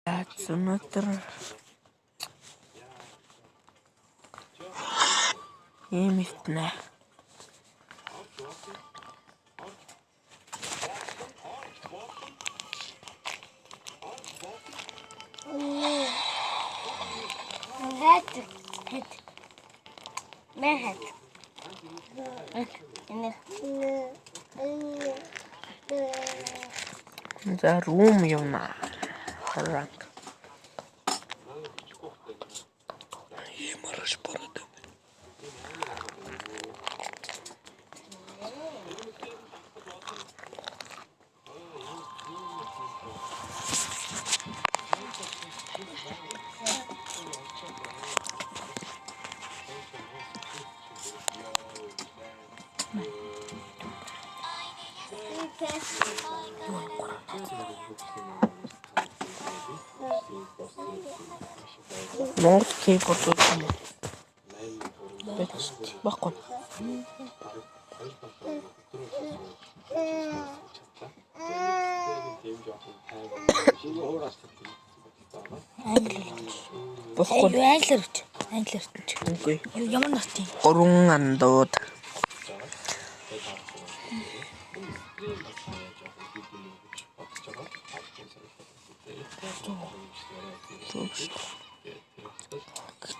Өнөөдөр ийм ихнэ. За рум явна. Хараа. Ямарш бород. Монгол кейборд юм. Баггүй. Англиарч. Үгүй. Ямар нартын? 3 андууд.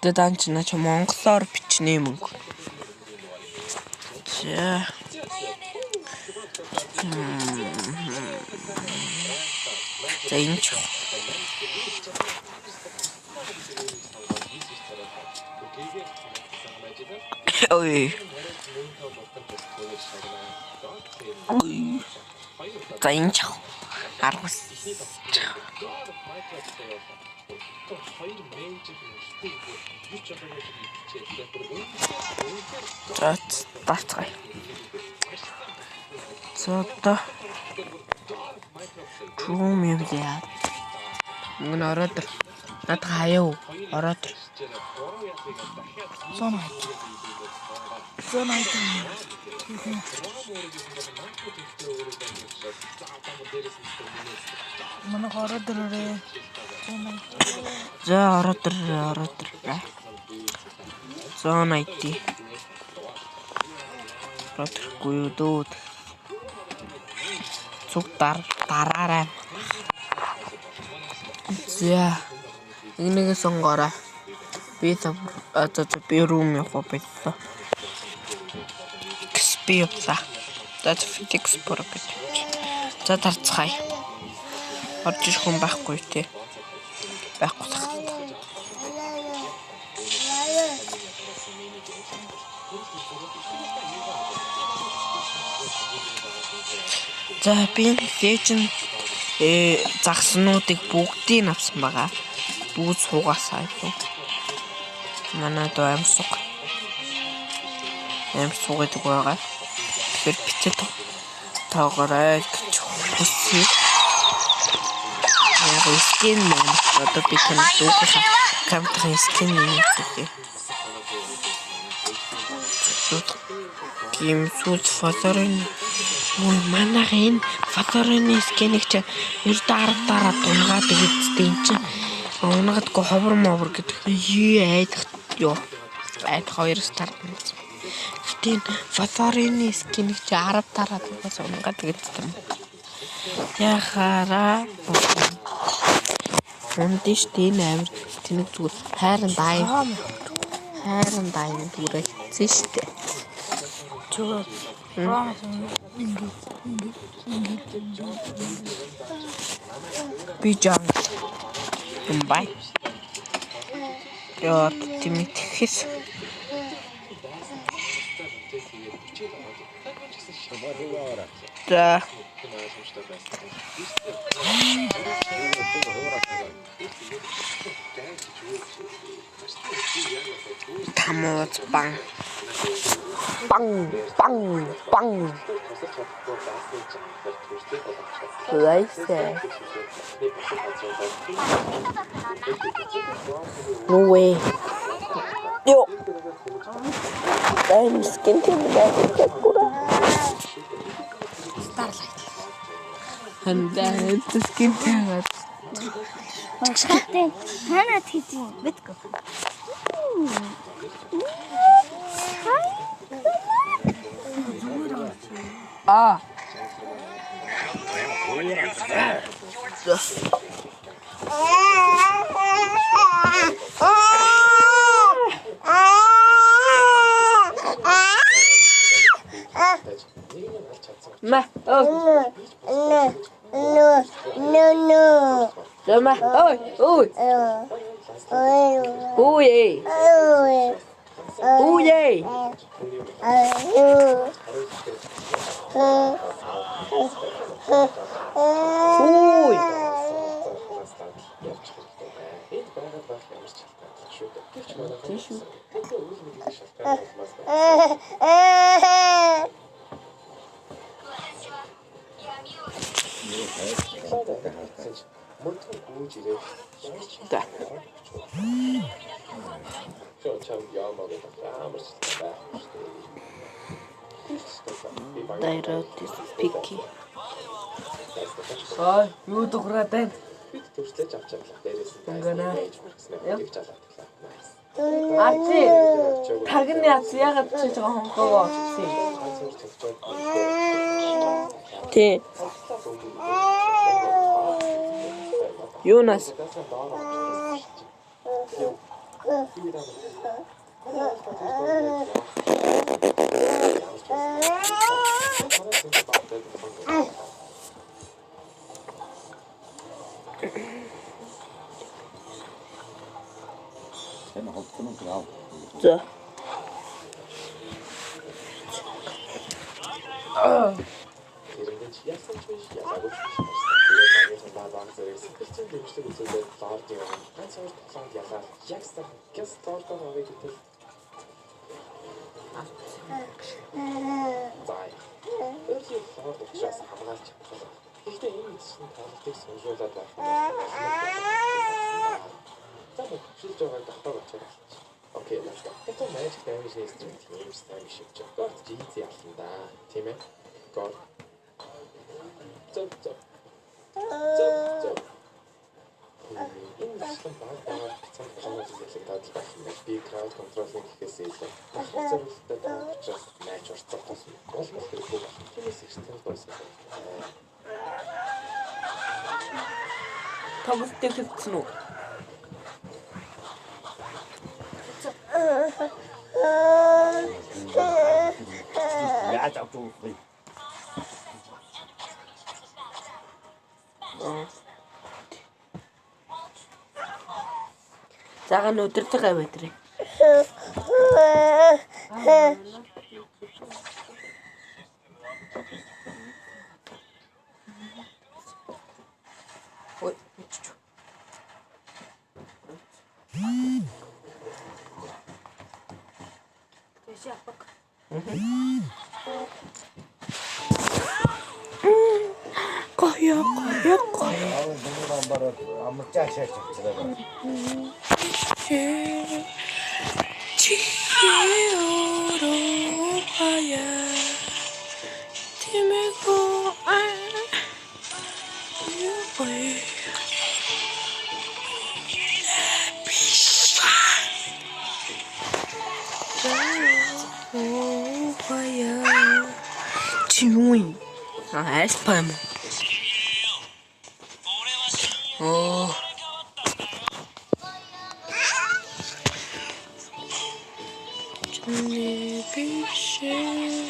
Гэтэ данч наач монголоор бичнэ мөнгө. За. За энэ ч. Ой. За энэ ч. Аргус. Тацгай. Цото. Рум явлаа. Мөн ороод над хаяа ороод. Зон айт. Манай ороод ирээ. За ороод. Зон айт. Ротгүй юу дүүд. Цуг дараарай. За энэгээ сонгоорой. Би рум явах байлаа. XP явлаа. That's fix порогт. За тарцгаая. Орж ирэх хүн байхгүй те. Байхгүй тах. За би леженд загснуудыг бүгдийг авсан байгаа. Бүгд суугаасаа юу. Манай доо амсууг гэдэг байгаа. Тэгэхээр бичээд таагараа гэж хүсье. Скин мөн одоо би тэнцүүх камерын скин юм үзье. Ким сүүл фоторын манайхын фотороны скинийг чи ер дараа дунгаад үзтээ эн чинь унгадгүй ховор гэдэг айдах ёо айд 2 старт юм. Тийм фотороны скинийг чи 10 дараа дугаас унгаад үзтээ. Яхара ундиш тийм амир тэнэг зүгээр хайран дайм дүрээ зэштэй. Чөө Пижам. Бай. Яа, тимитхис. Да. Тамоц бан. Bang. Лайсе. No way. Yo. I'm skin team that Starlight. And then the skin team. Багштай танад хийсэн битгөө. А. Ма. No. Ма. Ой. Ой. Ой. Ой. Да. Дайрат пики. Ой, юу дуграад байна? Төрслөж авч чадлаа. Дээрээс нь Өнгөнөө. гэж жалаатлаа. Арчи. Таргны яц ягаад чи жоо хонхоо очсон. Тэ. Юунаас за. Тэрнээ чи яасан ч биш ялаагүй биш. Тэгээд багийнхан баг зэрэг сэтгэлзэн дэмжлэг үзүүлээд лорд юм. Ганц хоёр тоглоонд ялаа. Яг сар гэс лорд аваа гэдэг. Зай. Өөрийн лорд учраас хамгаалж чадлаа. Гэхдээ энэ чинь тоглолтыг суулжуулаад байх юм. Замд шилж байгаа дотор очоод. Окей, let's go. Это magic damage instrument юм стайл шиг ч. Гот easy ялсан да. Тийм ээ. Гот. Зөп. Энэ систем баг цаан програмын зүйлийг дадлах байх юм. Би crowd control-ыг хийхээс илүү бахар зорилттой таавчаас match орцох гэсэн. Болмол хэрэггүй байна. Тиймээс систем болсон. тоглолтыг хэлсэн үү? Яаж авч уу? Цагаан өдөртөг аваатрээ. Ой, чу. Коё. Амарчаа шаач авчихлаа. Чуй. Спам. О. Не пиши.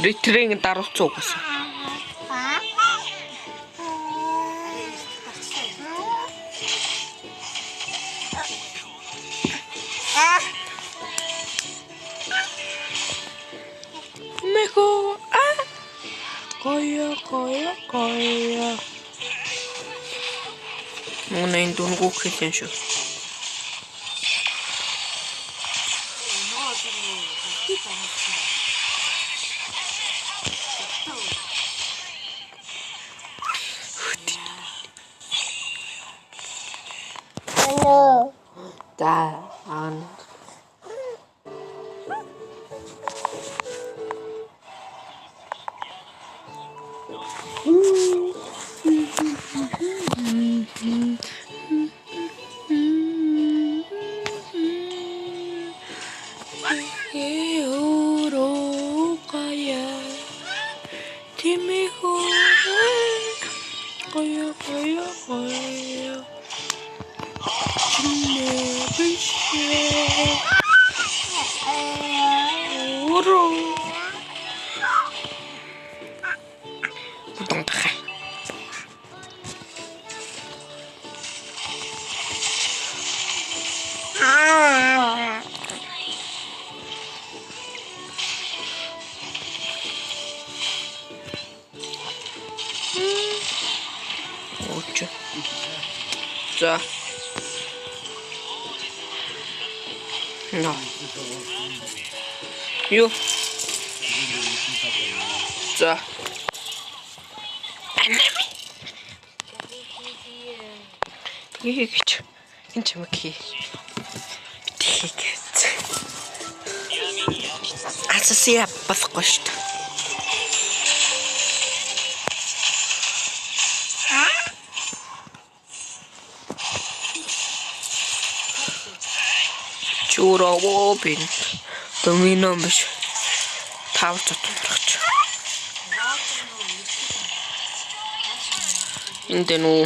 Ретринг даруйцсан угаасаа. Мэхо Гоё. Мөн дүнгүү хэлсэн шүү. Да, За. No. Юу? За. Тэгэж энэ ч юм хий. Тэгэж. Асасия болохгүй шүү дээ. Чуроо бин. Домино биш. Тав татварч. Энд нүү.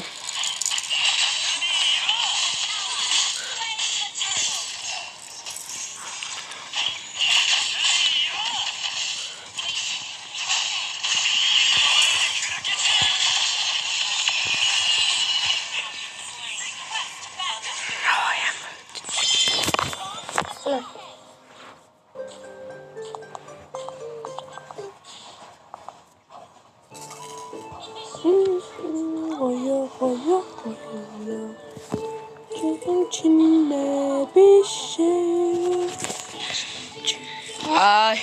Ай.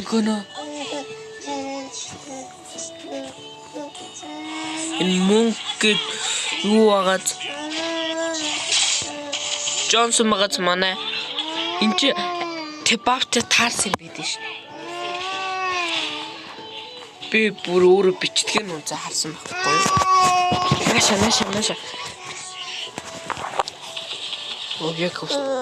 Гэнэ. Энэ мөнгөд юу агаад Джонсон магаз манай энэ чи Тэбавт таарсан байдаг шин. Би бүр өөрөө бичдэг нь үнзээ харсан байхгүй юу? Наша. Оо яг устаа.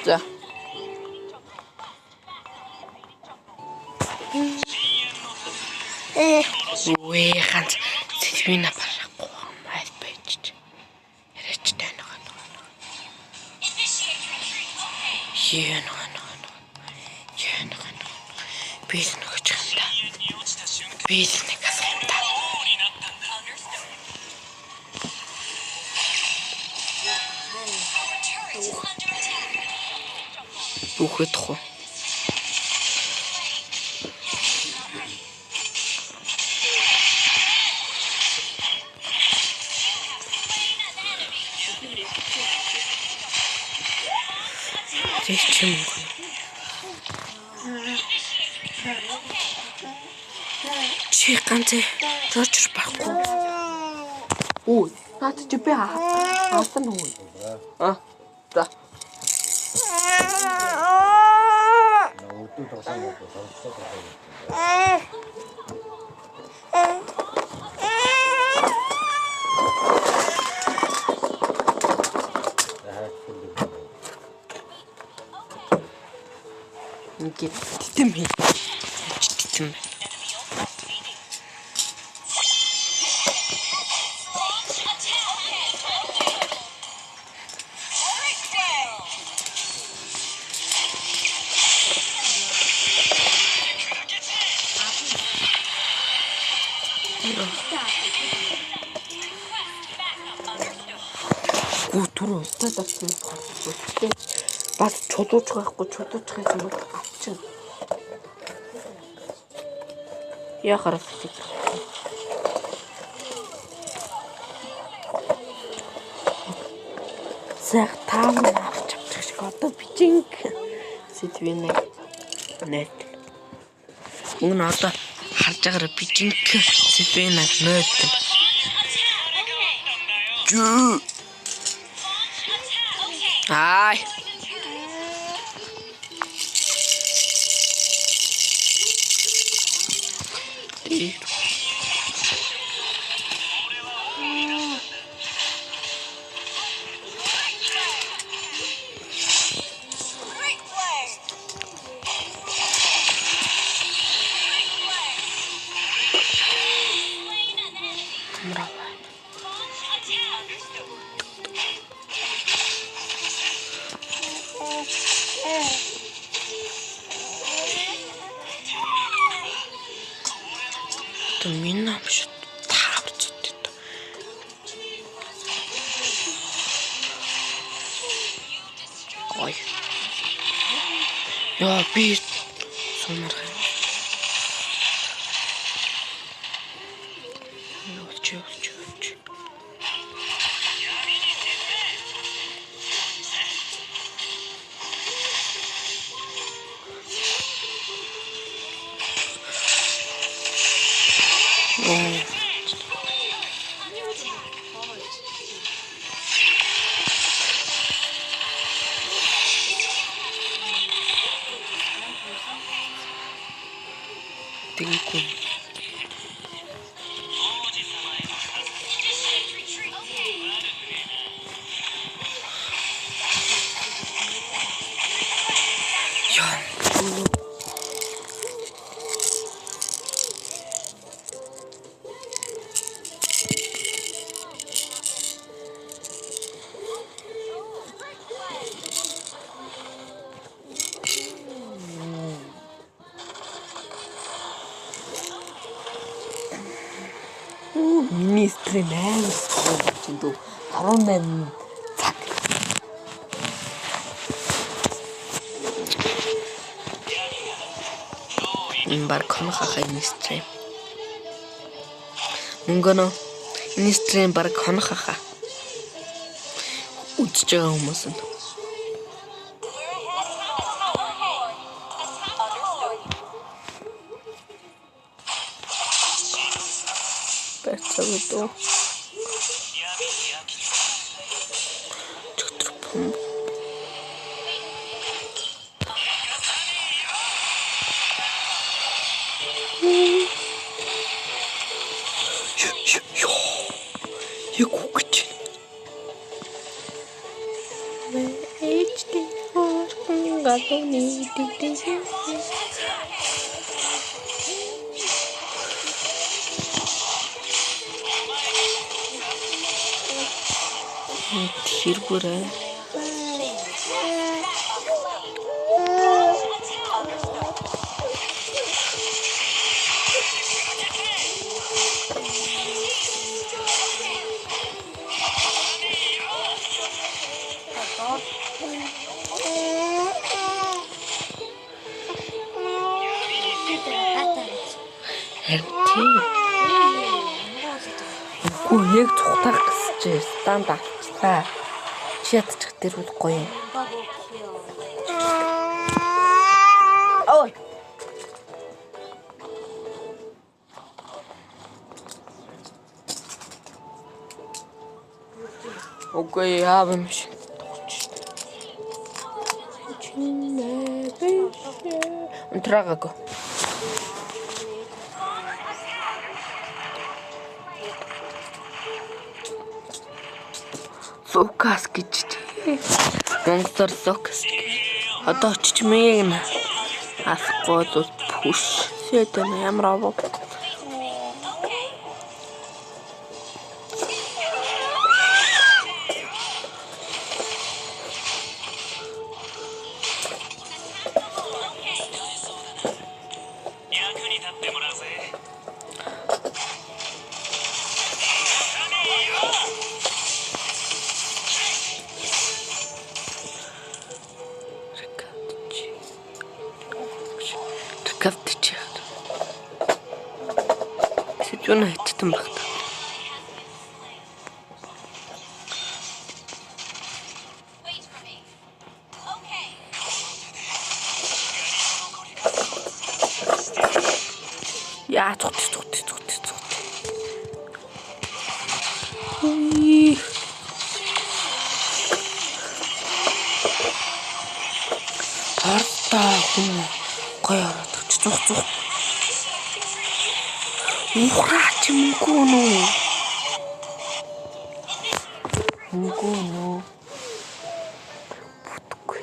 За. Ой, ганц сэтгэвна барахгүй майд байж. Яриач тань нөгөө. Яа нөгөө. Би нөгөө ч юм да. Би нэг асах юм да. Бүхэт хоо. Зэчим. Чи ганц зорж байхгүй. Ой, наад чи би хаасан уу? За. гээ. Тэтэм хий. Тэтэм. Гүтүр устдад авсан байна. Бас чулууч байхгүй юм бол авчин. Яхаар фитик. Сах таам авч авчих шиг одоо бичинг сэтвэнэ нет. Мөн одоо харж байгаараа бичинг сэтвэнэ нет. Жүү. Ай. Миний амш таарч идэх. Ой. Яа би сумар. Чөө. Тэнгүү. Миний стрим аймс чиндүү 18 цаг. Имбар конхахай стрим. Мөнгөнө энэ стрим баг конхаха. Үзэж байгаа хүмүүс нь. Saludo. Я кукать. Сиргура. Үгүй яг цухтах гэж стандарт та чатчих дээр үгүй юм. Ой. Окей, явам шиг. Унтраагагүй. Сокас гэж. Монгол сокас. Одоо очиж мэн. Асгол push. Сэдэн ямар аваа. Кавтч. Сэдвэн хайтсан баг. Яа цот. Тартаа хүн гоё ороод зүх. Ухаач мөнгөө нөө. Бүтгүй.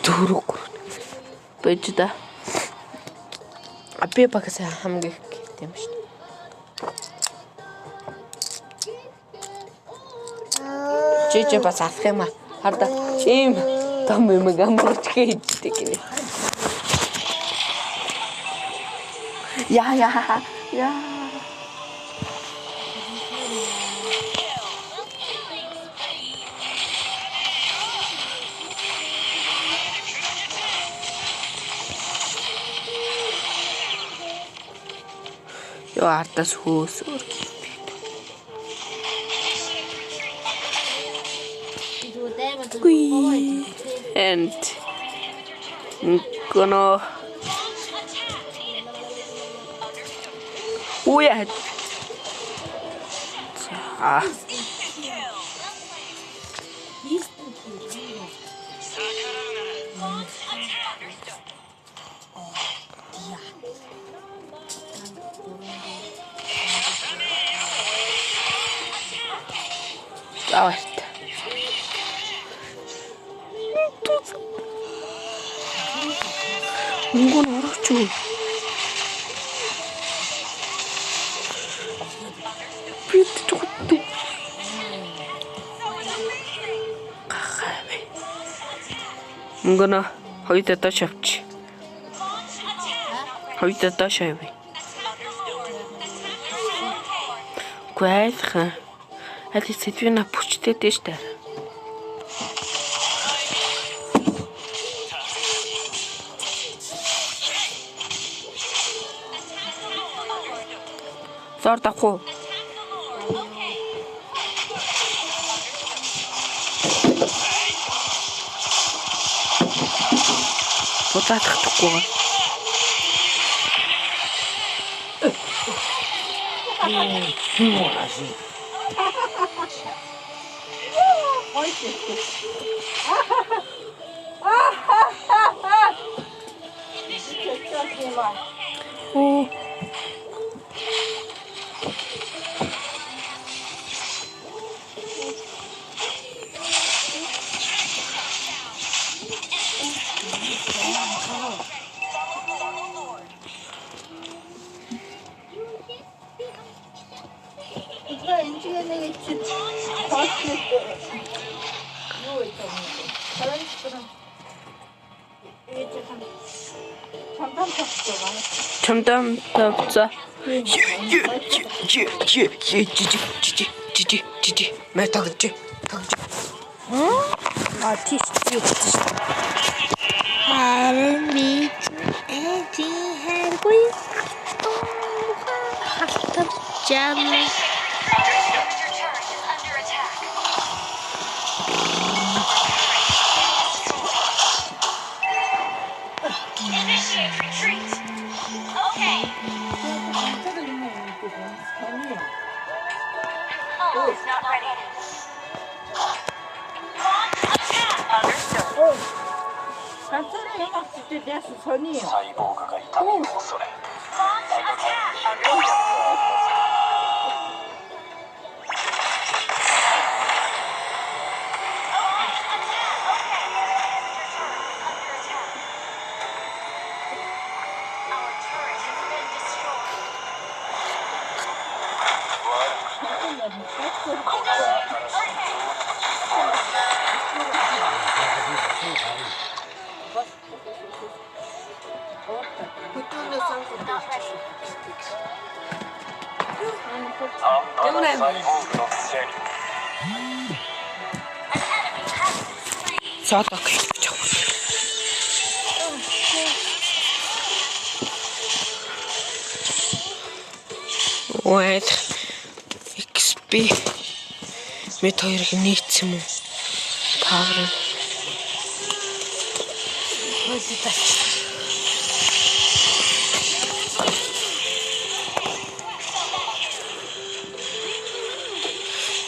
Дөрөг. Бэжда. Би багасаа хамгийн их юм шүү дээ. Чичээ бас алах юм аа. Харда чим том юм амарч хийдэг гинэ. Яа. Ёо ардас хөөсөр. And gonna yeah. 이건 어렵죠. 비트 저것도. 이거나 거기다 따셔야지. 거기다 따셔야 돼. Гайхаа. Аль сэдвэна бүчтэй дээ штэ. Зор дахгүй. Бодохдохгүй. Оо. Чамдан тавцаа. Мэтагч. Тийш юу гэж. Харин би эти хэргүй. Хатар жам. 사이보그가 있다는 소리. Саатаа гэж яах вэ? Уэд XP мэд хоёрыг нийцсэн юм уу? Таарна.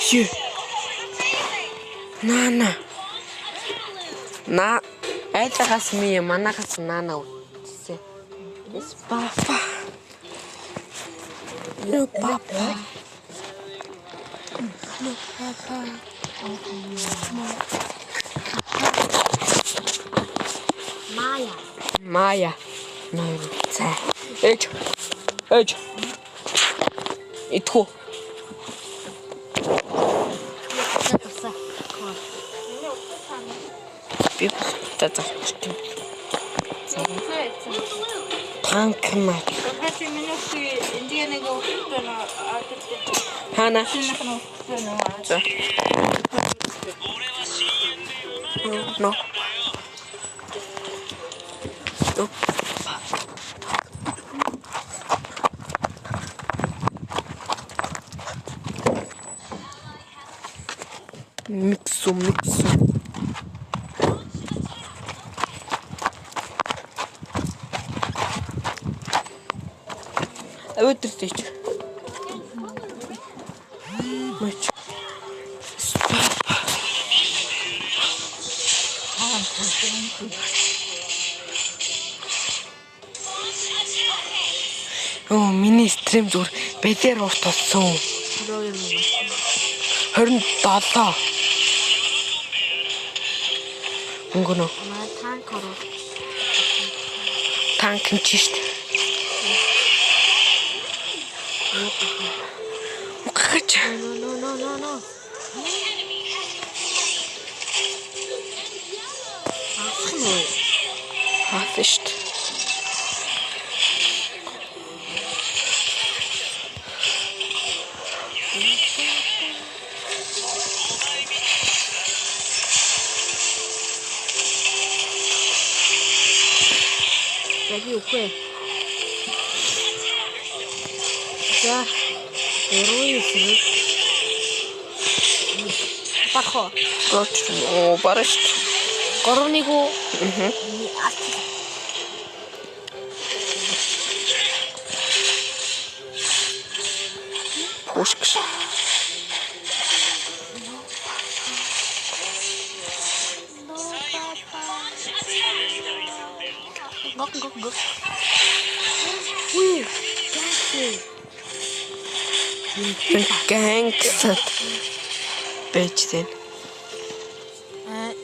Ши. Нана. На айтагаас ми манахаас нана үтсэ. Эс папа. Lo papa. Lo papa. Maya. Maya. Нэр цай. Ээж. Итхүү. Би татчихсан. Танк маа. Хана. За. No. Mixo. Өдөртөж. Мач. Оо, миний стрим зүгээр бэлэр урт болсон. 27. Өнгөнө. Танк нь ч штт. Мукач. No. Хатшт. Lagi ukwe. За. Өрөөс. Пархо. Оо, барашт. 3-1. Пушкш. Гок. Уй, Гангстад. Бэжсэн.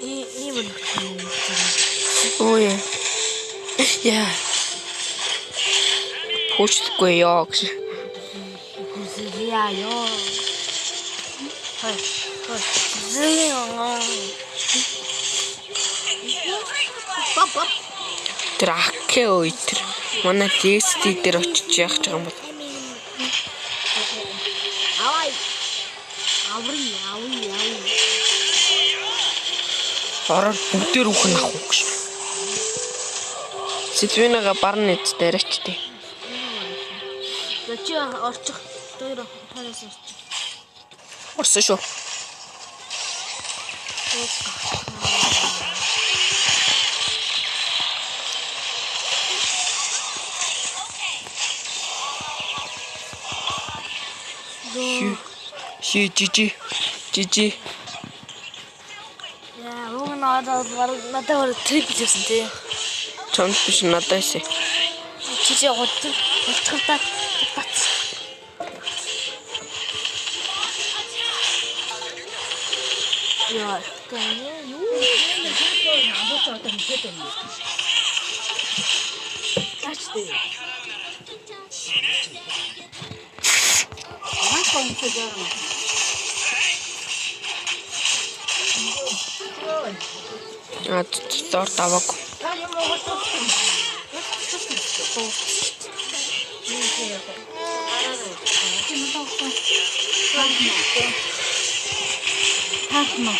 Ийм. Ой. Яа. Пушгүй яа гэж. Яа. Хой. Зэйнгаа. Пап. Тракке өйтер. Манай текст дээр очиж яах гэж юм бол. Аври. Ороод бүгдээр үхэн ах уу гэж. Сэтвэнага барны дээрчтэй. Зачи орчих. Тэр ханаас орчих. Орсон шүү. Жижи. Яа, надад трип хийсэн тий. Чамд биш надаас. Чижи гоцтой бац. Яа, Дор таваг. Таахна.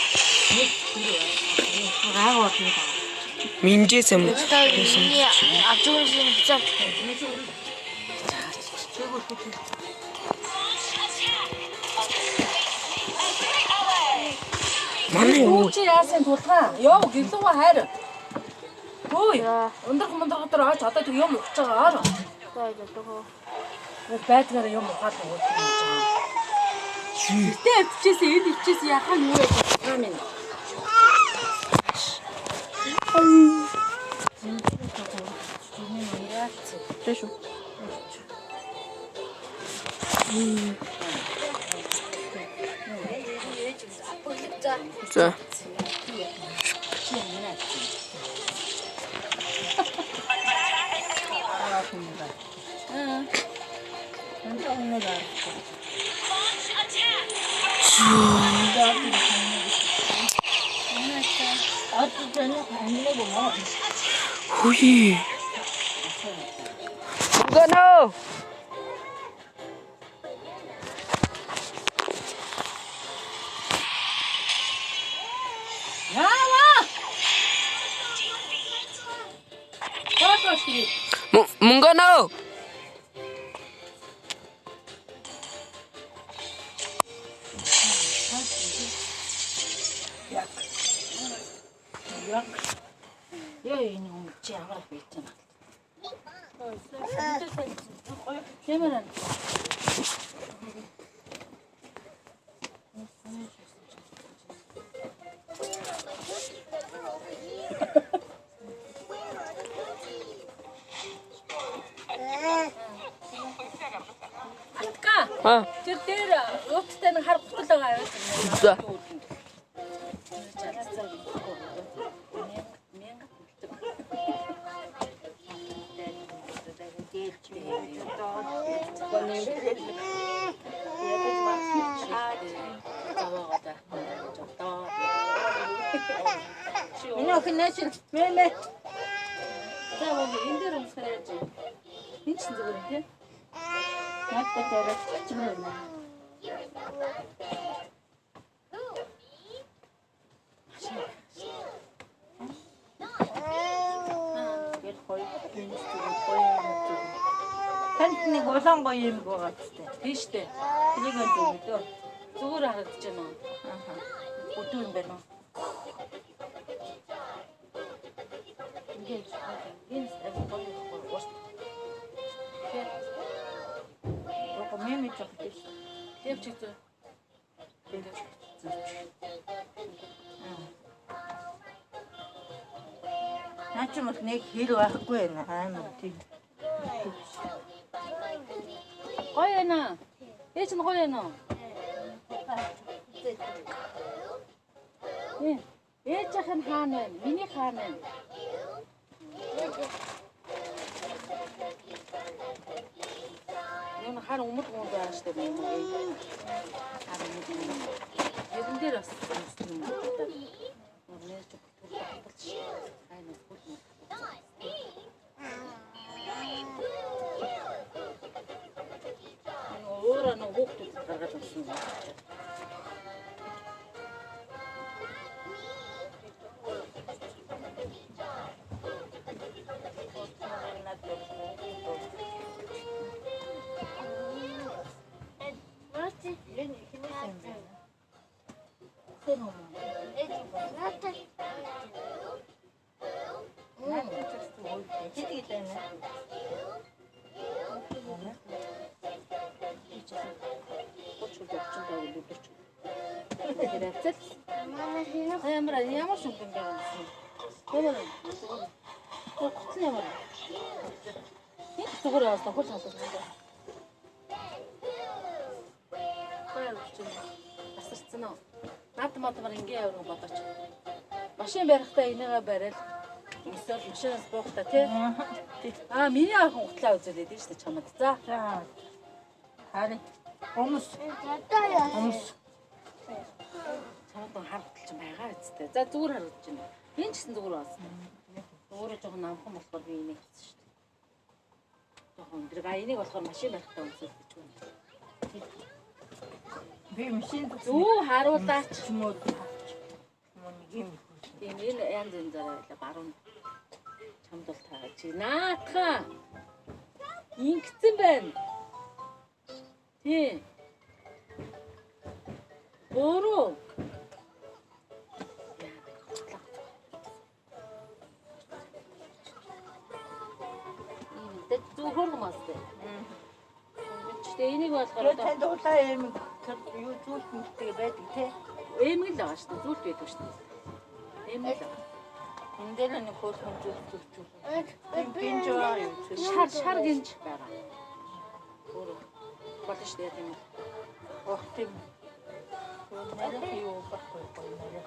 Гаагууд юм. Минжээс юм. Авч өгөх юм чам. Манай юу? Чи яасан тулгаа? Йоо гэлүүгээ хайр. Хөөе. Өндөр дотор аач одоо тэг юм ухаж байгаа аа. Байдгаар юм ухаад өгөх юм жаа. Тэ өвчээсээ энэ өвчээсээ яхаа юу яах вэ минь. Тэшүү. За. Хүй. Гано. Мөнгөнөө. Яа энэ юм чи аваад бийцэн. Ямаран. Аа. Тэр дээр ууттай нэг хар гутал байгаа юу? За. Энэ охинооч мэмэ. За яг энэ дээр унсаар яаж. Энд ч зүгээр тийм. Надад тэрэг чим байна. Танд нэг улаан гоё юм байгаа гэжтэй. Тийм штэ. Энийг нь зөв. Зүгээр харагдаж байна уу? Аа. Өдөө юм байна уу? Ингээд энэ гоё гоё. Рого меми чогтиш. Тэв чи зөө. Наач юм нэг хэр байхгүй байна амар тийм. Гоё яана. Ээж нь гоё яана. Ээж ах нь хаана вэ? Миний хаана вэ? Юм хар өмд гоо байгаа штэ юм. Хар өмд. Эдэн дээр бас юм байна. Нэр ч болчих. Айна бүл. Ora no huktu gargаж өгсөн. Ямар шүнг юм бэ? Ямар. Гоцны ямар. Нэг зүгээр бас хөл хасаж байна. Асарцсан уу? Наад матмар ингээ явах бодооч. Машин барихтаа энийгээ барил. Эсвэл машинаас буухтаа тий. Аа миний ахын утлаа үзүүлээд тийм шүү дээ чамд. За. Харин хүмүүс Цаадан харагдал ч байгаа үстэй. За зүгээр харагдаж байна. Энэ ч гэсэн зүгээр байна. Өөрөө жоохон намхан болохоор би энийг хийсэн шүү дээ. Өндрөг энийг болохоор машин барихтаа үзүүлж байна. Би машин Зүү харуулаач. чимүүд юм. Тийм энэ янз янзаар байла баруун чамд бол таа чи наатхан ингэсэн байна. Тийм. Өөрөө. Ийм зүү хургамастай. Гэхдээ энийг болохоор Тэгээд танд улаан юм юу зүйлт мэлтэй байдаг те. эмэг л байгаа шүү дээ. Зүйлт байдаг шүү дээ. Эмэг л. Энд дээр нэг хөөсөн зүйлт зүгчүүл. Гинж байгаа юм. Шар гинж байгаа. Өөрөө болно шүү дээ тийм үү. Ох тийм. Нэрээ юу баггүй нэрээ.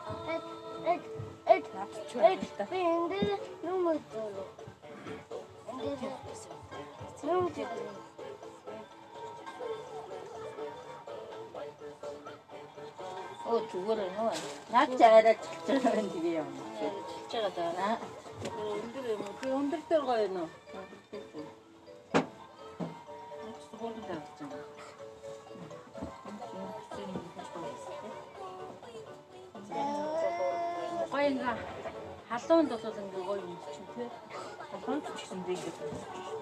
Би энэ нүмер дөрөв. Оо зүгээр нөө. Наад чаараа чилж байгаа юм тийм юм. Чилж байгаа даа. Өндөр юм уу? Би өндөр дээр гоё нөө. Хурдан тавьж байгаа. Гоё ингээ халуунд бол ингээ гоё юм чинь тий. Халуун ч гэсэн дээ гэдэг.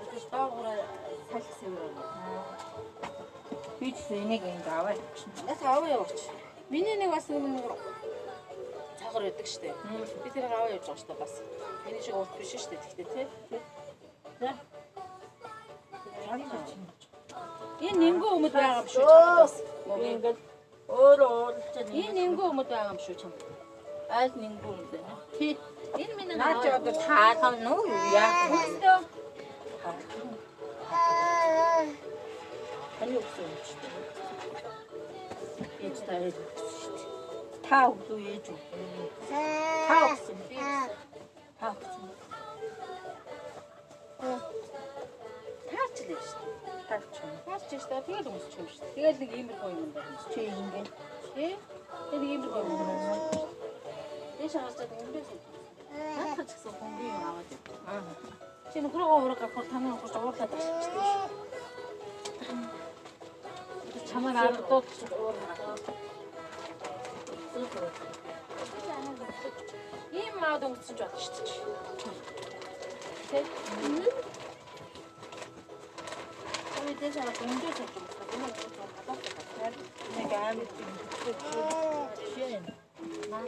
Тэгээс доогуур салхисан юм байна. Би ч энийг ингэ аваад чинь. Нас аваа яваач. Миний нэг бас нэг цагаар байдаг штэ. Би тэрийг аваа явж байгаа штэ бас. Миний шиг урт биш штэ тэгтээ тий. За. Энэ нэмгөө өмд байгаа юм шүү чамд. Ингээд өөрөө Энэ нэмгөө өмд байгаа юм шүү чамд. айс нэг юм дээ. Тий. Энэ миний Наад ч одоо таалгав нөө яах вэ? Үстөө. Ани өгсөн юм чи. Эц таа шүү дээ. Та өгөө ээж үү? Та өгсөн. Та өгсөн. Таачлаа штэ. Таач. Таач штэ. Тэгэл өмсч юм штэ. Тэгэл нэг иймэрхүү юм байна. Чи ингэ. Тий. Тэгэл иймэрхүү юм байна. Дэш хасаад өмдөс. Наадах гэсэн хөнгөн юм аваад. Чи нөхрөөгөө ураг авах танаа нөхрөж уурлаад авчихсан шүү. Чамайг ардууд уурах. Ийм маад өнгөцсөн ч болно шүү дээ. Тэг. Ой дэш хасаад өмдөс авч юм байна. Нэг аим. Шин. Наа.